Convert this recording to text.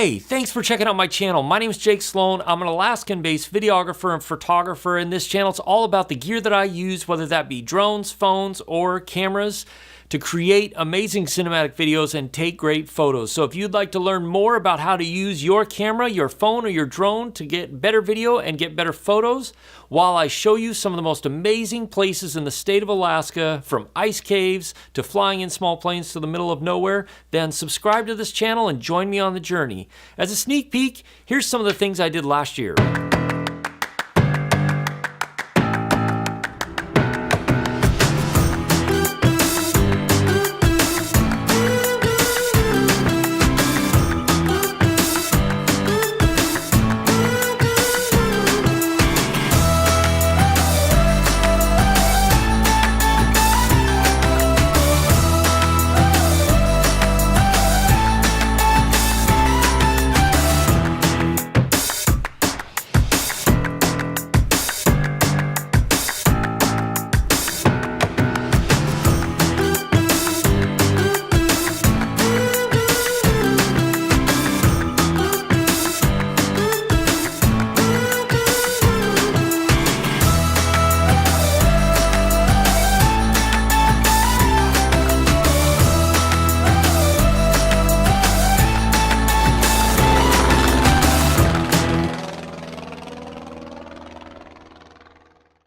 Hey, thanks for checking out my channel. My name is Jake Sloan. I'm an Alaskan-based videographer and photographer, and this channel is all about the gear that I use, whether that be drones, phones, or cameras, to create amazing cinematic videos and take great photos. So if you'd like to learn more about how to use your camera, your phone, or your drone to get better video and get better photos, while I show you some of the most amazing places in the state of Alaska, from ice caves to flying in small planes to the middle of nowhere, then subscribe to this channel and join me on the journey. As a sneak peek, here's some of the things I did last year.